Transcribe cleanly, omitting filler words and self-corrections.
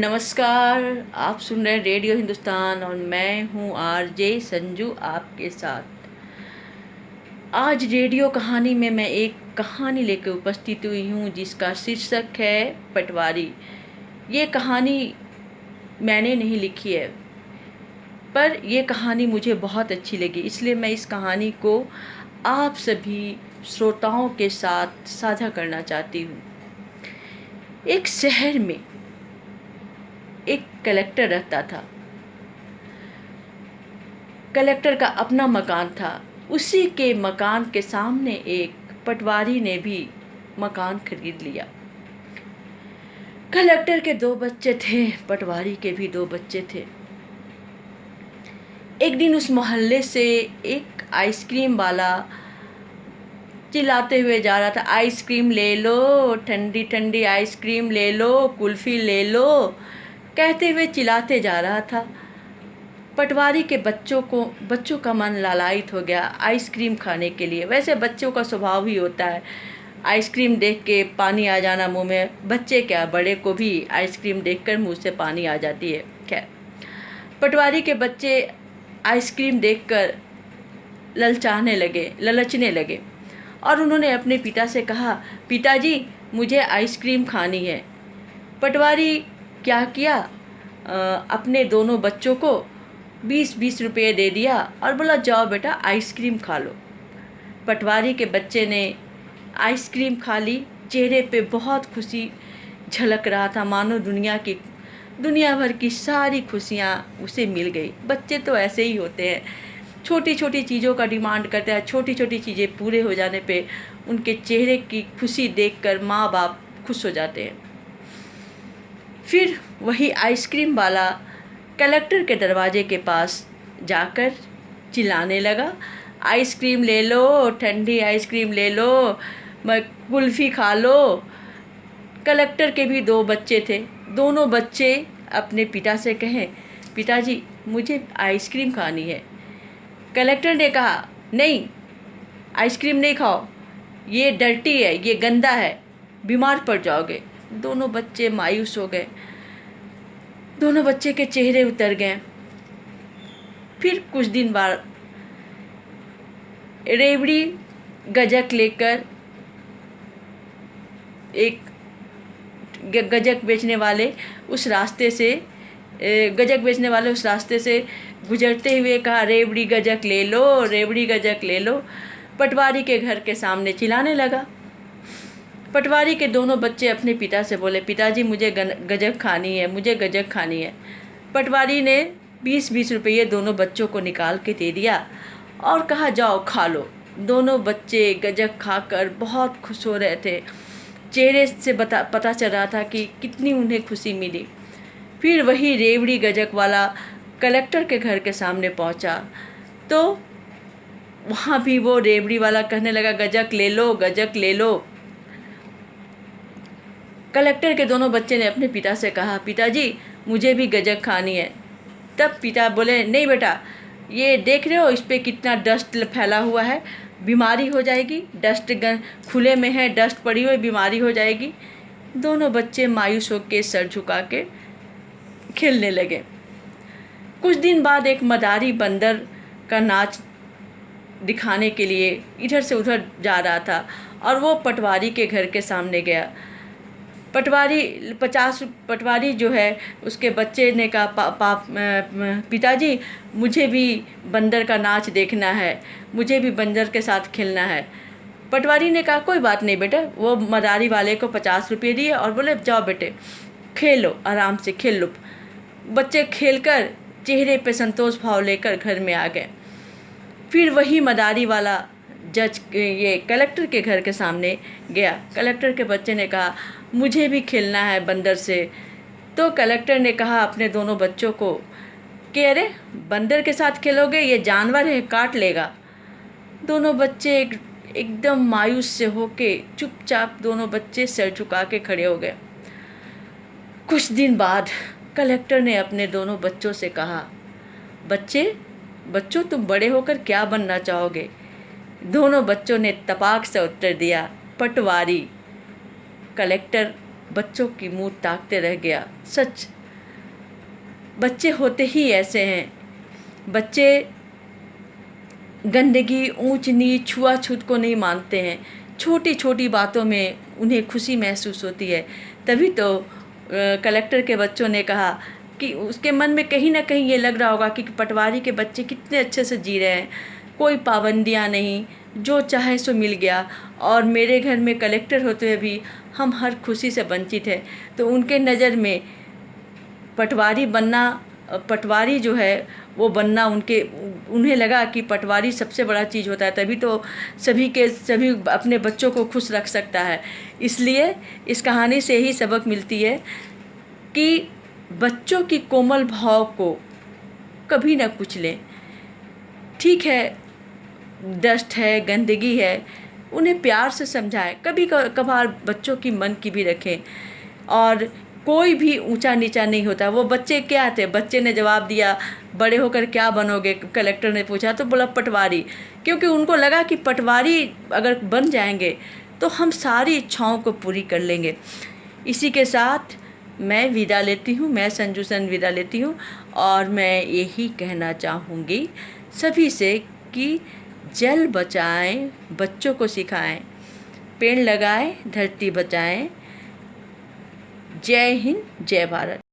नमस्कार। आप सुन रहे हैं रेडियो हिंदुस्तान और मैं हूं आरजे संजू आपके साथ। आज रेडियो कहानी में मैं एक कहानी लेकर उपस्थित हुई हूं जिसका शीर्षक है पटवारी। ये कहानी मैंने नहीं लिखी है, पर यह कहानी मुझे बहुत अच्छी लगी, इसलिए मैं इस कहानी को आप सभी श्रोताओं के साथ साझा करना चाहती हूँ। एक शहर में एक कलेक्टर रहता था। कलेक्टर का अपना मकान था। उसी के मकान के सामने एक पटवारी ने भी मकान खरीद लिया। कलेक्टर के 2 बच्चे थे, पटवारी के भी 2 बच्चे थे। एक दिन उस मोहल्ले से एक आइसक्रीम वाला चिल्लाते हुए जा रहा था, आइसक्रीम ले लो, ठंडी ठंडी आइसक्रीम ले लो, कुल्फ़ी ले लो, कहते हुए चिल्लाते जा रहा था। पटवारी के बच्चों का मन लालायित हो गया आइसक्रीम खाने के लिए। वैसे बच्चों का स्वभाव ही होता है, आइसक्रीम देख के पानी आ जाना मुंह में। बच्चे क्या, बड़े को भी आइसक्रीम देखकर मुंह से पानी आ जाती है। खैर, पटवारी के बच्चे आइसक्रीम देखकर ललचने लगे और उन्होंने अपने पिता से कहा, पिताजी मुझे आइसक्रीम खानी है। पटवारी क्या किया, अपने दोनों बच्चों को 20-20 रुपये दे दिया और बोला, जाओ बेटा आइसक्रीम खा लो। पटवारी के बच्चे ने आइसक्रीम खा ली। चेहरे पे बहुत खुशी झलक रहा था, मानो दुनिया भर की सारी खुशियाँ उसे मिल गई। बच्चे तो ऐसे ही होते हैं, छोटी छोटी चीज़ों का डिमांड करते हैं। छोटी छोटी चीज़ें पूरे हो जाने पे उनके चेहरे की खुशी देखकर माँ बाप खुश हो जाते हैं। फिर वही आइसक्रीम वाला कलेक्टर के दरवाजे के पास जाकर चिल्लाने लगा, आइसक्रीम ले लो, ठंडी आइसक्रीम ले लो, कुल्फ़ी खा लो। कलेक्टर के भी 2 बच्चे थे। दोनों बच्चे अपने पिता से कहें, पिताजी मुझे आइसक्रीम खानी है। कलेक्टर ने कहा, नहीं, आइसक्रीम नहीं खाओ, ये डर्टी है, ये गंदा है, बीमार पड़ जाओगे। दोनों बच्चे मायूस हो गए, दोनों बच्चे के चेहरे उतर गए। फिर कुछ दिन बाद रेवड़ी गजक लेकर एक गजक बेचने वाले उस रास्ते से गुजरते हुए कहा, रेवड़ी गजक ले लो, रेवड़ी गजक ले लो। पटवारी के घर के सामने चिल्लाने लगा। पटवारी के दोनों बच्चे अपने पिता से बोले, पिताजी मुझे गजक खानी है, मुझे गजक खानी है। पटवारी ने 20-20 रुपये दोनों बच्चों को निकाल के दे दिया और कहा, जाओ खा लो। दोनों बच्चे गजक खाकर बहुत खुश हो रहे थे। चेहरे से पता चल रहा था कि कितनी उन्हें खुशी मिली। फिर वही रेवड़ी गजक वाला कलेक्टर के घर के सामने पहुंचा तो वहाँ भी वो रेवड़ी वाला कहने लगा, गजक ले लो, गजक ले लो। कलेक्टर के दोनों बच्चे ने अपने पिता से कहा, पिताजी मुझे भी गजक खानी है। तब पिता बोले, नहीं बेटा, ये देख रहे हो इस पे कितना डस्ट फैला हुआ है, बीमारी हो जाएगी, खुले में है, डस्ट पड़ी हुई, बीमारी हो जाएगी। दोनों बच्चे मायूस होकर सर झुका के खेलने लगे। कुछ दिन बाद एक मदारी बंदर का नाच दिखाने के लिए इधर से उधर जा रहा था और वो पटवारी के घर के सामने गया। पटवारी जो है उसके बच्चे ने कहा, पिताजी मुझे भी बंदर का नाच देखना है, मुझे भी बंदर के साथ खेलना है। पटवारी ने कहा, कोई बात नहीं बेटा। वो मदारी वाले को 50 रुपये दिए और बोले, जाओ बेटे खेलो, आराम से खेल लो। बच्चे खेलकर चेहरे पे संतोष भाव लेकर घर में आ गए। फिर वही मदारी वाला ये कलेक्टर के घर के सामने गया। कलेक्टर के बच्चे ने कहा, मुझे भी खेलना है बंदर से। तो कलेक्टर ने कहा अपने दोनों बच्चों को कि अरे बंदर के साथ खेलोगे, ये जानवर है, काट लेगा। दोनों बच्चे एकदम मायूस से होके चुपचाप दोनों बच्चे सर झुका के खड़े हो गए। कुछ दिन बाद कलेक्टर ने अपने दोनों बच्चों से कहा, बच्चों तुम बड़े होकर क्या बनना चाहोगे? दोनों बच्चों ने तपाक से उत्तर दिया, पटवारी। कलेक्टर बच्चों की मुंह ताकते रह गया। सच बच्चे होते ही ऐसे हैं। बच्चे गंदगी, ऊंच नीच, छुआछूत को नहीं मानते हैं। छोटी छोटी बातों में उन्हें खुशी महसूस होती है। तभी तो कलेक्टर के बच्चों ने कहा कि उसके मन में कहीं ना कहीं ये लग रहा होगा कि पटवारी के बच्चे कितने अच्छे से जी रहे हैं, कोई पाबंदियां नहीं, जो चाहे सो मिल गया, और मेरे घर में कलेक्टर होते हुए भी हम हर खुशी से वंचित है। तो उनके नज़र में पटवारी जो है वो बनना, उन्हें लगा कि पटवारी सबसे बड़ा चीज़ होता है, तभी तो सभी अपने बच्चों को खुश रख सकता है। इसलिए इस कहानी से ही सबक मिलती है कि बच्चों की कोमल भाव को कभी ना कुचलें। ठीक है, डस्ट है, गंदगी है, उन्हें प्यार से समझाएं, कभी कभार बच्चों की मन की भी रखें। और कोई भी ऊंचा नीचा नहीं होता। वो बच्चे क्या थे, बच्चे ने जवाब दिया, बड़े होकर क्या बनोगे, कलेक्टर ने पूछा तो बोला पटवारी, क्योंकि उनको लगा कि पटवारी अगर बन जाएंगे तो हम सारी इच्छाओं को पूरी कर लेंगे। इसी के साथ मैं विदा लेती हूँ, मैं संजू सन विदा लेती हूँ, और मैं यही कहना चाहूँगी सभी से कि जल बचाएं, बच्चों को सिखाएं, पेड़ लगाएं, धरती बचाएं। जय हिंद, जय भारत।